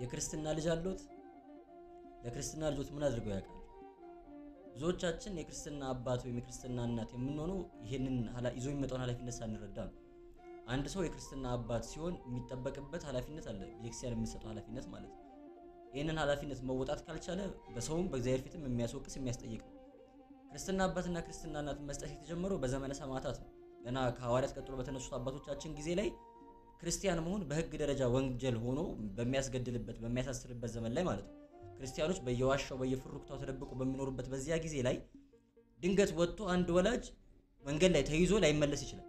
የክርስትና ልጅ አሉት? ለክርስትና ልጆት ምን አድርገው ያውቃል? ብዙዎቻችን የክርስትና አባት ወይም የክርስትና እናት የምንሆነው ይሄንን ይዞ የሚመጣውን ኃላፊነት ሳንረዳ ነው። አንድ ሰው የክርስትና አባት ሲሆን የሚጠበቅበት ኃላፊነት አለ፣ ቤተክርስቲያን የምትሰጠው ኃላፊነት ማለት ነው። ይሄንን ኃላፊነት መወጣት ካልቻለ በሰውም በእግዚአብሔር ፊትም የሚያስወቅስ የሚያስጠይቅ ነው። ክርስትና አባትና ክርስትና እናት መስጠት የተጀመረው በዘመነ ሰማዕታት ነው። ገና ከሐዋርያት ቀጥሎ በተነሱት አባቶቻችን ጊዜ ላይ ክርስቲያን መሆን በህግ ደረጃ ወንጀል ሆኖ በሚያስገድልበት በሚያሳስርበት ዘመን ላይ ማለት ነው። ክርስቲያኖች በየዋሻው በየፍሩክታው ተደብቆ በሚኖሩበት በዚያ ጊዜ ላይ ድንገት ወጥቶ አንድ ወላጅ መንገድ ላይ ተይዞ ላይመለስ ይችላል።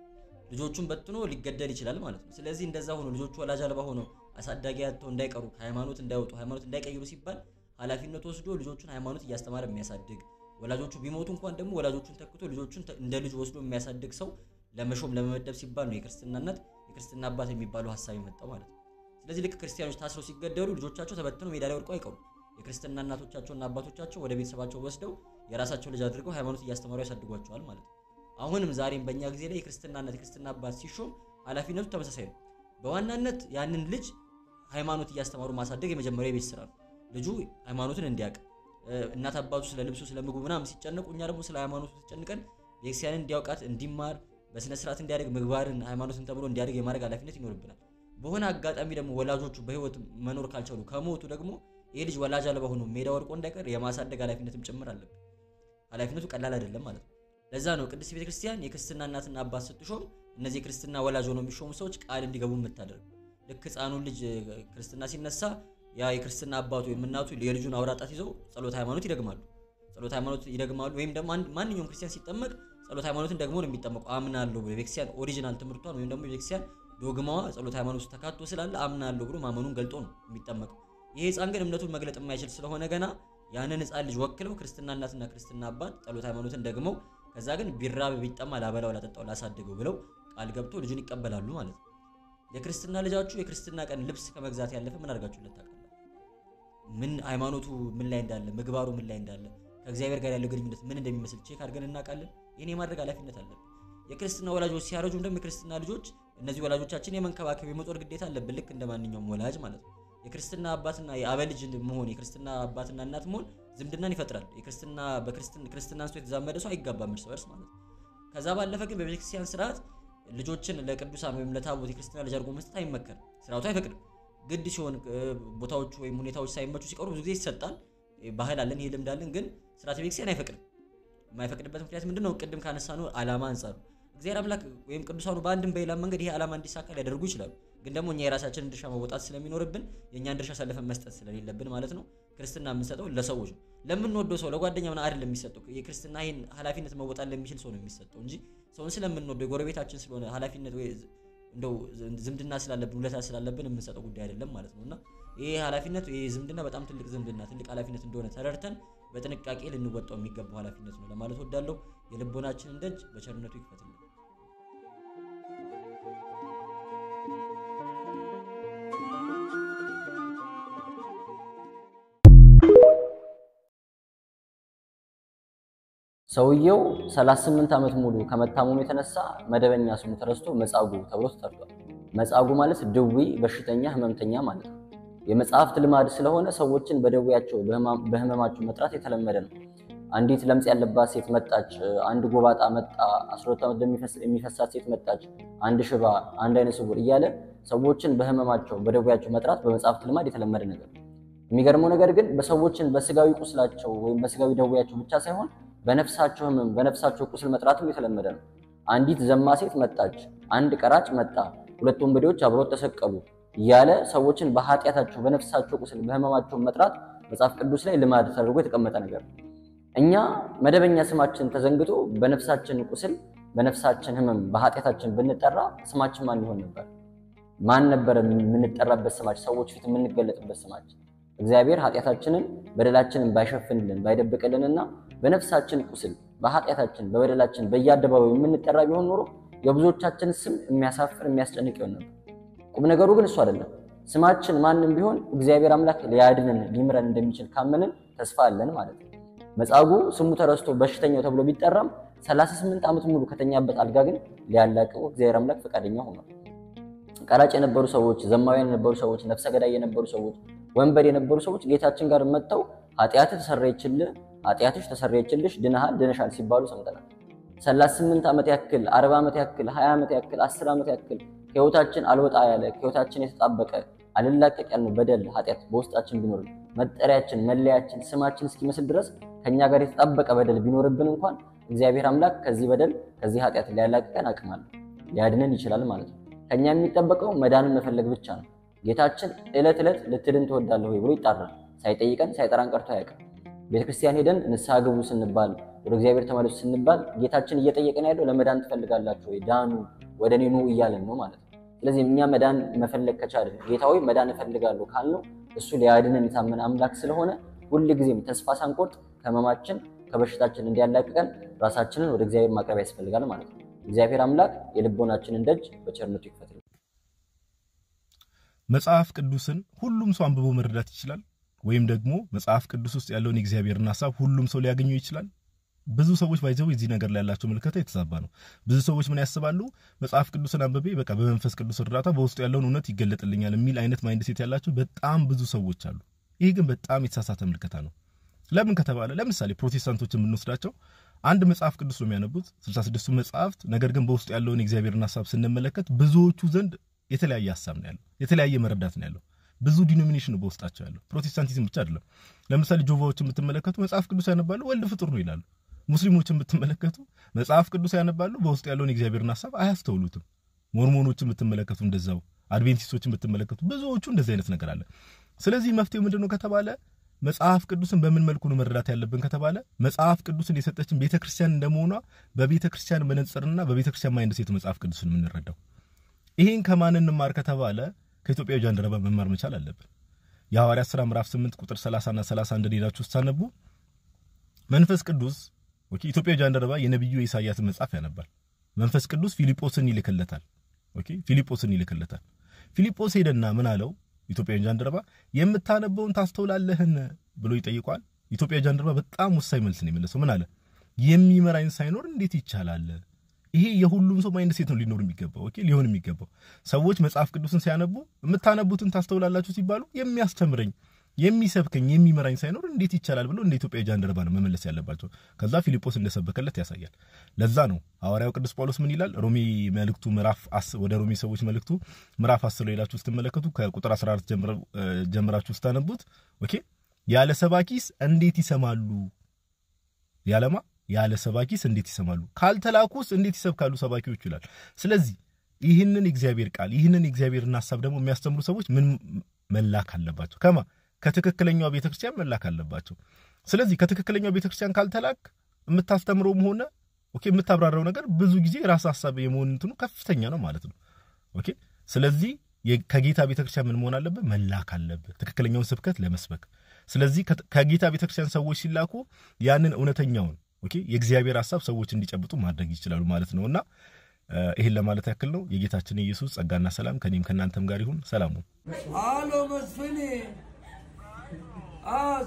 ልጆቹን በትኖ ሊገደል ይችላል ማለት ነው። ስለዚህ እንደዛ ሆኖ ልጆቹ ወላጅ አልባ ሆነው አሳዳጊ ያጥተው እንዳይቀሩ ከሃይማኖት እንዳይወጡ ሃይማኖት እንዳይቀይሩ ሲባል ኃላፊነት ወስዶ ልጆቹን ሃይማኖት እያስተማረ የሚያሳድግ ወላጆቹ ቢሞቱ እንኳን ደግሞ ወላጆቹን ተክቶ ልጆቹን እንደ ልጅ ወስዶ የሚያሳድግ ሰው ለመሾም ለመመደብ ሲባል ነው የክርስትና እናት የክርስትና አባት የሚባለው ሐሳብ የመጣው ማለት ነው። ስለዚህ ልክ ክርስቲያኖች ታስረው ሲገደሉ ልጆቻቸው ተበትነው ሜዳ ላይ ወድቀው አይቀሩ። የክርስትና እናቶቻቸውና አባቶቻቸው ወደ ቤተሰባቸው ወስደው የራሳቸው ልጅ አድርገው ሃይማኖት እያስተማሩ ያሳድጓቸዋል ማለት ነው። አሁንም ዛሬም በእኛ ጊዜ ላይ የክርስትና እናት የክርስትና አባት ሲሾም ኃላፊነቱ ተመሳሳይ ነው። በዋናነት ያንን ልጅ ሃይማኖት እያስተማሩ ማሳደግ የመጀመሪያው የቤት ስራ ነው። ልጁ ሃይማኖትን እንዲያውቅ እናት አባቱ ስለ ልብሱ ስለ ምግቡ ምናምን ሲጨነቁ እኛ ደግሞ ስለ ሃይማኖቱ ተጨንቀን ቤተክርስቲያንን እንዲያውቃት እንዲማር በስነ ስርዓት እንዲያድግ ምግባርን ሃይማኖትን ተብሎ እንዲያድግ የማድረግ ኃላፊነት ይኖርብናል። በሆነ አጋጣሚ ደግሞ ወላጆቹ በህይወት መኖር ካልቻሉ ከሞቱ ደግሞ ይሄ ልጅ ወላጅ አልባ ሆኖ ሜዳ ወድቆ እንዳይቀር የማሳደግ ኃላፊነትም ጭምር አለብን። ኃላፊነቱ ቀላል አይደለም ማለት ነው። ለዛ ነው ቅድስት ቤተክርስቲያን የክርስትና እናትና አባት ስትሾም እነዚህ የክርስትና ወላጅ ሆነው የሚሾሙ ሰዎች ቃል እንዲገቡ የምታደርግ ልክ ህፃኑን ልጅ ክርስትና ሲነሳ ያ የክርስትና አባቱ ወይም እናቱ የልጁን አውራጣት ይዘው ጸሎት ሃይማኖት ይደግማሉ ወይም ደግሞ ማንኛውም ክርስቲያን ሲጠመቅ ጸሎት ሃይማኖትን ደግሞ ነው የሚጠመቀው። አምናለሁ ብሎ የቤተክርስቲያን ኦሪጂናል ትምህርቷን ወይም ደግሞ የቤተክርስቲያን ዶግማዋ ጸሎት ሃይማኖት ተካቶ ስላለ አምናለሁ ብሎ ማመኑን ገልጦ ነው የሚጠመቀው። ይሄ ህፃን ግን እምነቱን መግለጥ የማይችል ስለሆነ ገና ያንን ህፃን ልጅ ወክለው ክርስትና እናትና ክርስትና አባት ጸሎት ሃይማኖትን ደግመው ከዛ ግን ቢራብ ቢጠማ ላበላው ላጠጣው ላሳድገው ብለው ቃል ገብቶ ልጁን ይቀበላሉ ማለት ነው። የክርስትና ልጃችሁ የክርስትና ቀን ልብስ ከመግዛት ያለፈ ምን አድርጋችሁለት ታውቃላችሁ? ምን ሃይማኖቱ ምን ላይ እንዳለ ምግባሩ ምን ላይ እንዳለ ከእግዚአብሔር ጋር ያለው ግንኙነት ምን እንደሚመስል ቼክ አድርገን እናውቃለን? ይሄን የማድረግ ኃላፊነት አለብን። የክርስትና ወላጆች ሲያረጁ እንደም የክርስትና ልጆች እነዚህ ወላጆቻችን የመንከባከብ የመጦር ግዴታ አለብን፣ ልክ እንደማንኛውም ወላጅ ማለት ነው። የክርስትና አባትና የአበልጅ መሆን የክርስትና አባትና እናት መሆን ዝምድናን ይፈጥራል። ክርስትና አንስቶ የተዛመደ ሰው አይጋባም እርስ በርስ ማለት ነው። ከዛ ባለፈ ግን በቤተክርስቲያን ስርዓት ልጆችን ለቅዱሳን ወይም ለታቦት የክርስትና ልጅ አድርጎ መስጠት አይመከርም፣ ስርዓቱ አይፈቅድም። ግድ ሲሆን ቦታዎቹ ወይም ሁኔታዎች ሳይመቹ ሲቀሩ ብዙ ጊዜ ይሰጣል። ባህል አለን፣ ይሄ ልምድ አለን። ግን ስርዓተ ቤተክርስቲያን አይፈቅድም። የማይፈቅድበት ምክንያት ምንድነው? ቅድም ካነሳነው ዓላማ አንፃር እግዚአብሔር አምላክ ወይም ቅዱሳኑ በአንድም በሌላ መንገድ ይሄ ዓላማ እንዲሳካ ሊያደርጉ ይችላሉ። ግን ደግሞ እኛ የራሳችንን ድርሻ መወጣት ስለሚኖርብን የእኛን ድርሻ ሰልፈን መስጠት ስለሌለብን ማለት ነው ክርስትና የምንሰጠው ለሰዎች ነው። ለምንወደው ሰው ለጓደኛ ምናምን አይደለም የሚሰጠው። የክርስትና ይሄን ኃላፊነት መወጣት ለሚችል ሰው ነው የሚሰጠው እንጂ ሰውን ስለምንወደው የጎረቤታችን ስለሆነ ኃላፊነት ወይ እንደው ዝምድና ስላለብን ውለታ ስላለብን የምንሰጠው ጉዳይ አይደለም ማለት ነውና ይሄ ኃላፊነት ይሄ ዝምድና በጣም ትልቅ ዝምድና ትልቅ ኃላፊነት እንደሆነ ተረድተን በጥንቃቄ ልንወጣው የሚገባው ኃላፊነት ነው ለማለት ወዳለሁ። የልቦናችንን ደጅ በቸርነቱ ይክፈትልን። ሰውየው 38 ዓመት ሙሉ ከመታመሙ የተነሳ መደበኛ ስሙ ተረስቶ መጻጉዕ ተብሎ ተጠርቷል። መጻጉዕ ማለት ድዊ፣ በሽተኛ፣ ህመምተኛ ማለት ነው። የመጽሐፍት ልማድ ስለሆነ ሰዎችን በደዌያቸው በህመማቸው መጥራት የተለመደ ነው። አንዲት ለምጽ ያለባት ሴት መጣች፣ አንድ ጎባጣ መጣ፣ 12 ዓመት የሚፈሳት ሴት መጣች፣ አንድ ሽባ፣ አንድ አይነ ስውር እያለ ሰዎችን በህመማቸው በደዌያቸው መጥራት በመጽሐፍት ልማድ የተለመደ ነገር ነው። የሚገርመው ነገር ግን በሰዎችን በስጋዊ ቁስላቸው ወይም በስጋዊ ደዌያቸው ብቻ ሳይሆን በነፍሳቸው ህመም በነፍሳቸው ቁስል መጥራትም የተለመደ ነው። አንዲት ዘማ ሴት መጣች፣ አንድ ቀራጭ መጣ፣ ሁለት ወንበዴዎች አብረው ተሰቀሉ እያለ ሰዎችን በኃጢአታቸው በነፍሳቸው ቁስል በህመማቸው መጥራት መጽሐፍ ቅዱስ ላይ ልማድ ተደርጎ የተቀመጠ ነገር ነው። እኛ መደበኛ ስማችን ተዘንግቶ በነፍሳችን ቁስል በነፍሳችን ህመም በኃጢአታችን ብንጠራ ስማችን ማን ይሆን ነበር? ማን ነበር የምንጠራበት ስማችን? ሰዎች ፊት የምንገለጥበት ስማችን? እግዚአብሔር ኃጢአታችንን በደላችንን ባይሸፍንልን ባይደብቅልንና በነፍሳችን ቁስል በኃጢአታችን በበደላችን በየአደባባዩ የምንጠራ ቢሆን ኖሮ የብዙዎቻችን ስም የሚያሳፍር የሚያስጨንቅ ይሆን ነበር። ቁም ነገሩ ግን እሱ አይደለም። ስማችን ማንንም ቢሆን እግዚአብሔር አምላክ ሊያድነን ሊምረን እንደሚችል ካመንን ተስፋ አለን ማለት ነው። መጻጉዕ ስሙ ተረስቶ በሽተኛው ተብሎ ቢጠራም 38 ዓመት ሙሉ ከተኛበት አልጋ ግን ሊያላቀው እግዚአብሔር አምላክ ፈቃደኛ ሆኗል። ቀራጭ የነበሩ ሰዎች፣ ዘማውያን የነበሩ ሰዎች፣ ነፍሰ ገዳይ የነበሩ ሰዎች፣ ወንበር የነበሩ ሰዎች ጌታችን ጋር መጥተው ኃጢአትህ ተሰረየችልህ ኃጢአትሽ ተሰረየችልሽ ድነሻል ሲባሉ ሰምተናል 38 ዓመት ያክል 40 ዓመት ያክል 20 ዓመት ያክል 10 ዓመት ያክል ህይወታችን አልወጣ ያለ ህይወታችን የተጣበቀ አልላቀቅ ያልነው በደል ኃጢአት በውስጣችን ቢኖር መጠሪያችን መለያችን ስማችን እስኪመስል ድረስ ከኛ ጋር የተጣበቀ በደል ቢኖርብን እንኳን እግዚአብሔር አምላክ ከዚህ በደል ከዚህ ኃጢአት ሊያላቅቀን አቅም አለው ሊያድነን ይችላል ማለት ነው ከኛ የሚጠበቀው መዳንን መፈለግ ብቻ ነው ጌታችን ዕለት ዕለት ልትድን ትወዳለህ ወይ ብሎ ይጣራል ሳይጠይቀን ሳይጠራን ቀርቶ አያውቅም ቤተክርስቲያን ሄደን ንስሐ ግቡ ስንባል ወደ እግዚአብሔር ተመለሱ ስንባል ጌታችን እየጠየቀን ያለው ለመዳን ትፈልጋላችሁ ወይ ዳኑ ወደኔ ኑ እያለን ነው ማለት ነው ስለዚህ እኛ መዳን መፈለግ ከቻልን ጌታዊ መዳን እፈልጋለሁ ካልነው እሱ ሊያድነን የታመነ አምላክ ስለሆነ ሁሉ ጊዜም ተስፋ ሳንቆርጥ ከመማችን ከበሽታችን እንዲያላቅቀን ራሳችንን ወደ እግዚአብሔር ማቅረብ ያስፈልጋል ማለት ነው እግዚአብሔር አምላክ የልቦናችንን ደጅ በቸርነቱ ይክፈትልን መጽሐፍ ቅዱስን ሁሉም ሰው አንብቦ መረዳት ይችላል ወይም ደግሞ መጽሐፍ ቅዱስ ውስጥ ያለውን የእግዚአብሔርን ሐሳብ ሁሉም ሰው ሊያገኘው ይችላል ብዙ ሰዎች ባይዘው እዚህ ነገር ላይ ያላቸው መልከታ የተዛባ ነው ብዙ ሰዎች ምን ያስባሉ መጽሐፍ ቅዱስን አንብቤ በቃ በመንፈስ ቅዱስ እርዳታ በውስጡ ያለውን እውነት ይገለጥልኛል የሚል አይነት ማይንድ ሴት ያላቸው በጣም ብዙ ሰዎች አሉ ይሄ ግን በጣም የተሳሳተ መልከታ ነው ለምን ከተባለ ለምሳሌ ፕሮቴስታንቶችን የምንወስዳቸው አንድ መጽሐፍ ቅዱስ ነው የሚያነቡት 66ቱ መጽሐፍት ነገር ግን በውስጡ ያለውን የእግዚአብሔርን ሐሳብ ስንመለከት ብዙዎቹ ዘንድ የተለያየ ሐሳብ ነው ያለው የተለያየ መረዳት ነው ያለው ብዙ ዲኖሚኔሽን በውስጣቸው ያለው ፕሮቴስታንቲዝም ብቻ አይደለም ለምሳሌ ጆቫዎችን የምትመለከቱ መጽሐፍ ቅዱስ ያነባሉ ወልድ ፍጡር ነው ይላሉ ሙስሊሞችን የምትመለከቱ መጽሐፍ ቅዱስ ያነባሉ በውስጡ ያለውን የእግዚአብሔርን ሐሳብ አያስተውሉትም ሞርሞኖችን የምትመለከቱ እንደዛው አድቬንቲስቶችን የምትመለከቱ ብዙዎቹ እንደዚህ አይነት ነገር አለ ስለዚህ መፍትሄው ምንድነው ከተባለ መጽሐፍ ቅዱስን በምን መልኩ ነው መረዳት ያለብን ከተባለ መጽሐፍ ቅዱስን የሰጠችን ቤተክርስቲያን እንደመሆኗ በቤተክርስቲያን መነጽርና በቤተክርስቲያን ማይንድ ሴት መጽሐፍ ቅዱስን የምንረዳው ይሄን ከማን እንማር ከተባለ ከኢትዮጵያ ጃንደረባ መማር መቻል አለብን የሐዋርያት ሥራ ምዕራፍ 8 ቁጥር 30 እና 31 ዲዳችሁ ታነቡ መንፈስ ቅዱስ ኦኬ ኢትዮጵያ ጃንደረባ የነብዩ ኢሳይያስ መጽሐፍ ያነባል መንፈስ ቅዱስ ፊልጶስን ይልክለታል ኦኬ ፊልጶስን ይልክለታል ፊልጶስ ሄደና ምን አለው ኢትዮጵያ ጃንደረባ የምታነበውን ታስተውላለህን ብሎ ይጠይቋል ኢትዮጵያ ጃንደረባ በጣም ወሳኝ መልስ ነው የመለሰው ምን አለ የሚመራኝ ሳይኖር እንዴት ይቻላል ይሄ የሁሉም ሰው ማይንድ ሴት ነው ሊኖር የሚገባው ኦኬ ሊሆን የሚገባው ሰዎች መጽሐፍ ቅዱስን ሲያነቡ የምታነቡትን ታስተውላላችሁ ሲባሉ የሚያስተምረኝ የሚሰብከኝ የሚመራኝ ሳይኖር እንዴት ይቻላል ብሎ እንደ ኢትዮጵያ ጃንደረባ ነው መመለስ ያለባቸው ከዛ ፊልጶስ እንደሰበከለት ያሳያል ለዛ ነው ሐዋርያው ቅዱስ ጳውሎስ ምን ይላል ሮሚ መልእክቱ ምዕራፍ 10 ወደ ሮሚ ሰዎች መልእክቱ ምዕራፍ 10 ላይ ላችሁ ስትመለከቱ ከቁጥር 14 ጀምራችሁ ስታነቡት ኦኬ ያለ ሰባኪስ እንዴት ይሰማሉ ያለማ ያለ ሰባኪስ እንዴት ይሰማሉ ካልተላኩስ እንዴት ይሰብካሉ ሰባኪዎች ይላል ስለዚህ ይህንን እግዚአብሔር ቃል ይህንን እግዚአብሔርን ሐሳብ ደግሞ የሚያስተምሩ ሰዎች ምን መላክ አለባቸው ከትክክለኛው ቤተክርስቲያን መላክ አለባቸው ስለዚህ ከትክክለኛው ቤተክርስቲያን ካልተላክ የምታስተምረው ሆነ ኦኬ የምታብራራው ነገር ብዙ ጊዜ ራስ ሐሳብ የመሆን እንትኑ ከፍተኛ ነው ማለት ነው ኦኬ ስለዚህ ከጌታ ቤተክርስቲያን ምን መሆን አለበት መላክ አለበት ትክክለኛውን ስብከት ለመስበክ ስለዚህ ከጌታ ቤተክርስቲያን ሰዎች ሲላኩ ያንን እውነተኛውን ኦኬ የእግዚአብሔር ሐሳብ ሰዎች እንዲጨብጡ ማድረግ ይችላሉ ማለት ነውና ይሄን ለማለት ያክል ነው የጌታችን ኢየሱስ ጸጋና ሰላም ከኔም ከናንተም ጋር ይሁን ሰላም አሎ መስፍኔ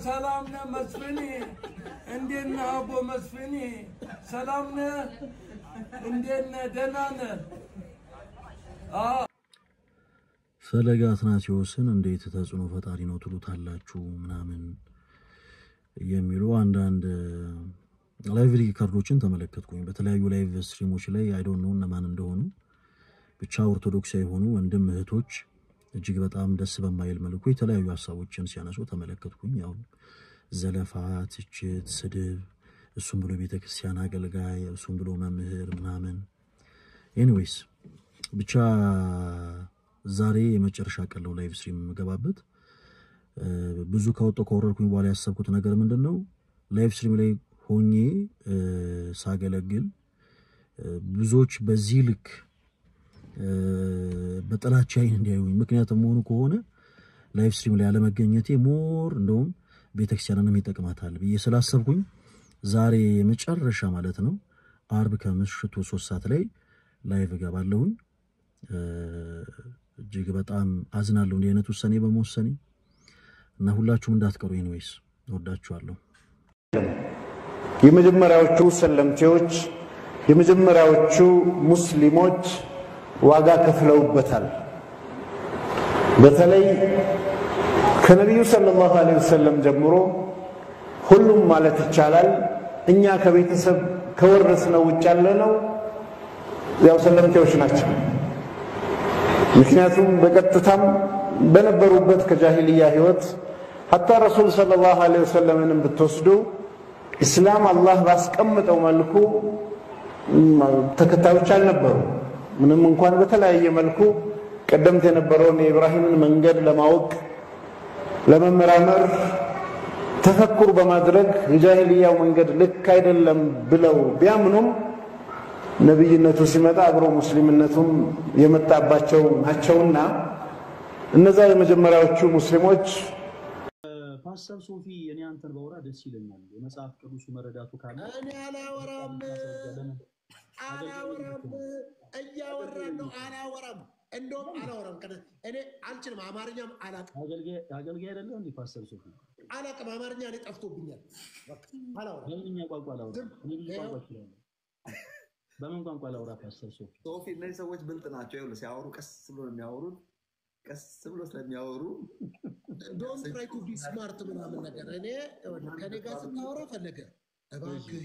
ሰላም ነህ መስፍኔ እንዴት ነህ አቦ መስፍኔ ሰላም ነህ እንዴት ነህ ደህና ነህ ፈለገ አትናቴዎስን እንዴት ተጽዕኖ ፈጣሪ ነው ትሉታላችሁ ምናምን የሚሉ አንዳንድ ላይቭ ሪከርዶችን ተመለከትኩኝ በተለያዩ ላይቭ ስትሪሞች ላይ አይ ዶንት ኖ እነማን እንደሆኑ ብቻ ኦርቶዶክሳዊ ሆኑ ወንድም እህቶች እጅግ በጣም ደስ በማይል መልኩ የተለያዩ ሐሳቦችን ሲያነሱ ተመለከትኩኝ ያው ዘለፋ ትችት ስድብ እሱም ብሎ ቤተክርስቲያን አገልጋይ እሱም ብሎ መምህር ምናምን ኤኒዌይስ ብቻ ዛሬ የመጨረሻ ቀለው ላይቭ ስትሪም መገባበት ብዙ ከወረድኩኝ በኋላ ያሰብኩት ነገር ምንድነው ላይቭ ስትሪም ላይ ሆኜ ሳገለግል ብዙዎች በዚህ ልክ በጥላቻ እንዲያዩኝ ምክንያቱም ሆኖ ከሆነ ላይቭ ስትሪም ላይ ያለመገኘቴ ሞር እንደውም ቤተክርስቲያንንም ይጠቅማታል ብዬ ስላሰብኩኝ ዛሬ የመጨረሻ ማለት ነው አርብ ከምሽቱ 3 ሰዓት ላይ ላይቭ ገባለሁ እጅግ በጣም አዝናለሁ እንደ አይነት ውሳኔ በመወሰኔ እና ሁላችሁም እንዳትቀሩ ኤኒዌይስ ወዳችኋለሁ የመጀመሪያዎቹ ሰለምቴዎች የመጀመሪያዎቹ ሙስሊሞች ዋጋ ከፍለውበታል በተለይ ከነቢዩ ሰለላሁ ዐለይሂ ወሰለም ጀምሮ ሁሉም ማለት ይቻላል እኛ ከቤተሰብ ከወረስነው ውጭ ያለነው ያው ሰለምቴዎች ናቸው። ምክንያቱም በቀጥታም በነበሩበት ከጃሂልያ ህይወት ሐታ ረሱል ሰለላሁ ዐለይሂ ወሰለምንም ብትወስዱ እስላም አላህ ባስቀመጠው መልኩ ተከታዮች አልነበሩ። ምንም እንኳን በተለያየ መልኩ ቀደምት የነበረውን የኢብራሂምን መንገድ ለማወቅ ለመመራመር ተፈኩር በማድረግ የጃሂልያው መንገድ ልክ አይደለም ብለው ቢያምኑም ነብይነቱ ሲመጣ አብሮ ሙስሊምነቱም የመጣባቸው ናቸውና እነዛ የመጀመሪያዎቹ ሙስሊሞች ፓስተር ሶፊ እኔ አንተን ባወራ ደስ ይለኛል። የመጽሐፍ ቅዱሱ መረዳቱ ካለ እኔ አላወራም እያወራን ነው። አላወራም እንደውም አላወራም። እኔ አልችልም፣ አማርኛም አላቅም። አገልጋይ አይደለም እንዴ ፓስተር ሶፊ? አላቅም፣ አማርኛ እኔ ጠፍቶብኛል። አላወራም። በምንኛ ቋንቋ ላውራ? እኔ ብዙ ቋንቋ እችላለሁ። በምን ቋንቋ ላውራ ፓስተር ሶፊ? ሶፊ እነዚህ ሰዎች ብልጥ ናቸው። ይኸውልህ ሲያወሩ ቀስ ብሎ ነው የሚያወሩት። ቀስ ብሎ ስለሚያወሩ ዶንት ትራይ ቱ ቢ ስማርት ምናምን ነገር እኔ ከኔ ጋር ስታወራ ፈለገ እባክህ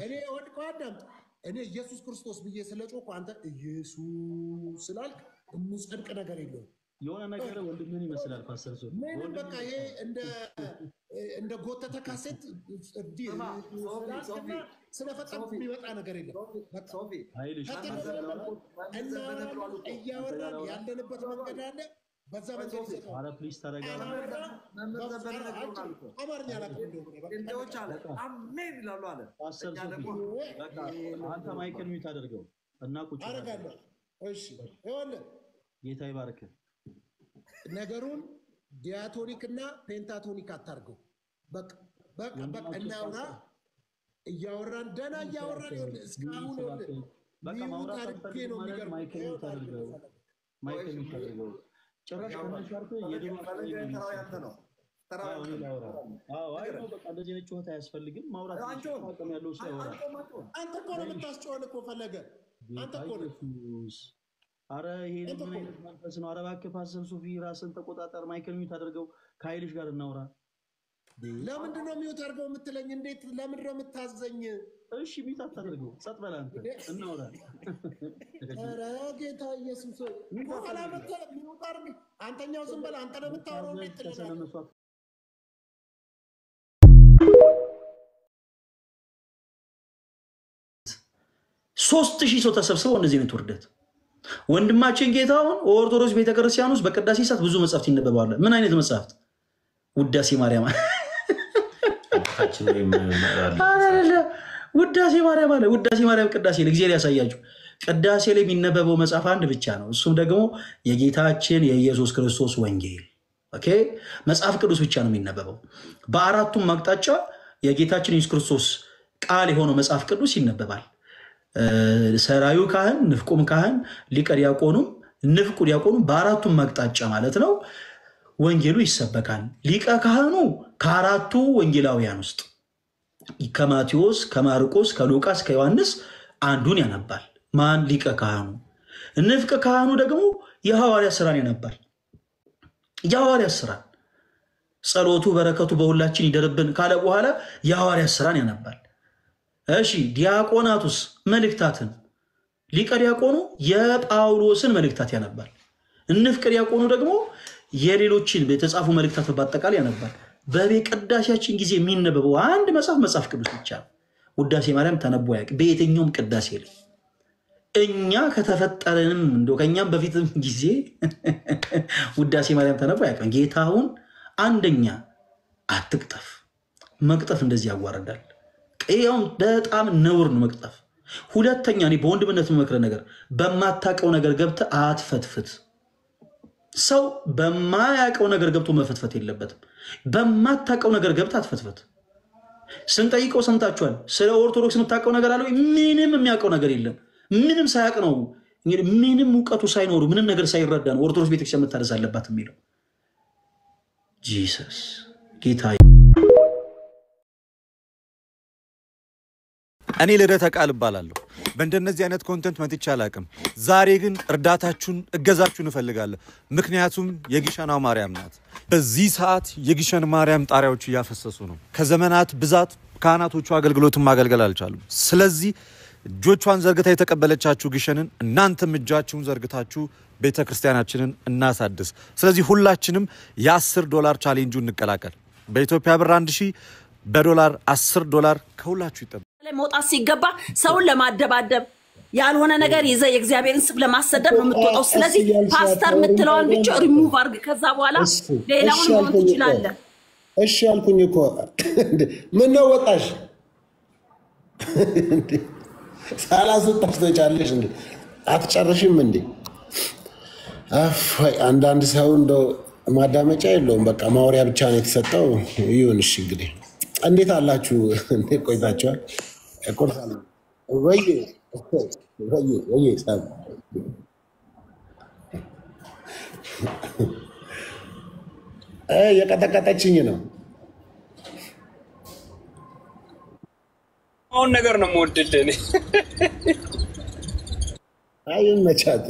እኔ ወድቀው አዳምጥ። እኔ ኢየሱስ ክርስቶስ ብዬ ስለጮኩ አንተ ኢየሱስ ስላልክ የሚጸድቅ ነገር የለውም። የሆነ ነገር ወንድምን ይመስላል ፓስተር ሶፊ። ምንም በቃ ይሄ እንደ ጎተተ ካሴት ስለፈጠርኩ የሚወጣ ነገር የለም። ሶፊ አይልሽ እያወራን ያለንበት መንገድ አለ። በዛ መንገድ ይሰጣል። አረ ፕሊዝ ተረጋጋ። አማርኛ አላውቅም። እንደዎች አለ አሜን ይላሉ አለ። ፓስተር ሶፊ በቃ አንተ ማይክል ሚውት አድርገው እና ቁጭ አደርጋለሁ። እሺ ይኸውልህ ጌታ ይባርክ። ነገሩን ዲያቶኒክና ፔንታቶኒክ አታርገው። በቃ እናውራ። እያወራን ደና እያወራን ይኸውልህ እስካሁን ይኸውልህ በቃ ማውራት አድርጌ ነው የሚገርም። ማይክል ሚውት አድርገው። ጭራሽ ከነሻርኩ የድሮ ተራው ያንተ ነው። ተራው አይ ነው በቃ እንደዚህ ነጭ ሆታ አያስፈልግም። ማውራት አቅም ያለው ሰው ያወራ። አንተ እኮ ነው የምታስጨዋን እኮ ፈለገ። አንተ እኮ ነው። አረ ይሄ ምን አይነት መንፈስ ነው? አረ እባክህ ፓስተር ሶፊ ራስን ተቆጣጠር። ማይክል ሚውት አድርገው። ከኃይልሽ ጋር እናውራ። ለምንድን ነው ሚውት አድርገው የምትለኝ? እንዴት ለምንድን ነው የምታዘኝ? እሺ ሚውት አታድርገው። ጸጥ በል አንተ እናውራ። አረ ጌታ ኢየሱስ በኋላ መጣ ሚውት አድርግ። አንተኛው ዝም በል። አንተ ነው የምታወራው። እንዴት ትላለህ? 3000 ሰው ተሰብስበው እንደዚህ ነው ውርደት። ወንድማችን ጌታውን ኦርቶዶክስ ቤተክርስቲያን ውስጥ በቅዳሴ ሰዓት ብዙ መጻሕፍት ይነበባሉ። ምን አይነት መጻሕፍት? ውዳሴ ማርያም ውዳሴ ማርያም አለ። ውዳሴ ማርያም ቅዳሴ ለእግዚአብሔር ያሳያችሁ። ቅዳሴ ላይ የሚነበበው መጽሐፍ አንድ ብቻ ነው። እሱም ደግሞ የጌታችን የኢየሱስ ክርስቶስ ወንጌል። ኦኬ መጽሐፍ ቅዱስ ብቻ ነው የሚነበበው። በአራቱም አቅጣጫ የጌታችን ኢየሱስ ክርስቶስ ቃል የሆነው መጽሐፍ ቅዱስ ይነበባል። ሰራዩ ካህን፣ ንፍቁም ካህን፣ ሊቀ ዲያቆኑም ንፍቁ ዲያቆኑም በአራቱም አቅጣጫ ማለት ነው ወንጌሉ ይሰበካል። ሊቀ ካህኑ ከአራቱ ወንጌላውያን ውስጥ ከማቴዎስ፣ ከማርቆስ፣ ከሉቃስ፣ ከዮሐንስ አንዱን ያነባል። ማን? ሊቀ ካህኑ። ንፍቅ ካህኑ ደግሞ የሐዋርያ ስራን ያነባል። የሐዋርያ ስራን ጸሎቱ በረከቱ በሁላችን ይደርብን ካለ በኋላ የሐዋርያ ስራን ያነባል። እሺ ዲያቆናቱስ መልእክታትን፣ ሊቀ ዲያቆኑ የጳውሎስን መልእክታት ያነባል። ንፍቅ ዲያቆኑ ደግሞ የሌሎችን የተጻፉ መልእክታት በአጠቃላይ ያነባል። በቅዳሴያችን ጊዜ የሚነበበው አንድ መጽሐፍ ቅዱስ ብቻ ነው። ውዳሴ ማርያም ተነቦ አያውቅም በየትኛውም ቅዳሴ ላይ። እኛ ከተፈጠረንም እንደው ከኛም በፊትም ጊዜ ውዳሴ ማርያም ተነቦ አያውቅም። ጌታውን አንደኛ አትቅጠፍ። መቅጠፍ እንደዚህ ያዋርዳል። ይሄው በጣም ነውር ነው መቅጠፍ። ሁለተኛ እኔ በወንድምነት መመክረ ነገር በማታቀው ነገር ገብተህ አትፈትፍት። ሰው በማያቀው ነገር ገብቶ መፈትፈት የለበትም። በማታቀው ነገር ገብተህ አትፈትፈት። ስንጠይቀው ሰምታችኋል። ስለ ኦርቶዶክስ የምታውቀው ነገር አለ? ምንም የሚያውቀው ነገር የለም። ምንም ሳያውቅ ነው እንግዲህ ምንም እውቀቱ ሳይኖሩ ምንም ነገር ሳይረዳ ነው ኦርቶዶክስ ቤተክርስቲያን መታደስ አለባት የሚለው። ጂሰስ ጌታ እኔ ልደተ ቃል እባላለሁ። በእንደነዚህ አይነት ኮንተንት መጥቼ አላቅም። ዛሬ ግን እርዳታችሁን እገዛችሁን እፈልጋለሁ። ምክንያቱም የግሸኗ ማርያም ናት። በዚህ ሰዓት የግሸን ማርያም ጣሪያዎች እያፈሰሱ ነው። ከዘመናት ብዛት ካህናቶቹ አገልግሎትን ማገልገል አልቻሉም። ስለዚህ እጆቿን ዘርግታ የተቀበለቻችሁ ግሸንን እናንተም እጃችሁን ዘርግታችሁ ቤተክርስቲያናችንን እናሳድስ። ስለዚህ ሁላችንም $10 ቻሌንጁን እንቀላቀል። በኢትዮጵያ ብር 1000 በዶላር $10 ከሁላችሁ ይጠበቃል። መውጣት ሲገባ ሰውን ለማደባደብ ያልሆነ ነገር ይዘ የእግዚአብሔርን ስም ለማሰደብ ነው የምትወጣው። ስለዚህ ፓስተር የምትለውን ብቻ ሪሙቭ አድርግ። ከዛ በኋላ ሌላውን መሆን ትችላለህ። እሺ ያልኩኝ እኮ ምን ነው ወጣሽ? ሳላስወጣሽ ትወጫለሽ እንዴ? አትጨርሽም እንዴ? አይ አንዳንድ ሰው እንደው ማዳመጫ የለውም። በቃ ማውሪያ ብቻ ነው የተሰጠው። ይሁን እሺ። እንግዲህ እንዴት አላችሁ? እንዴት ቆይታችኋል? ቆርሳለ ወይ ሳብ የቀጠቀጠችኝ ነው። አሁን ነገር ነው የምወድልህ እኔ። አይ መቻት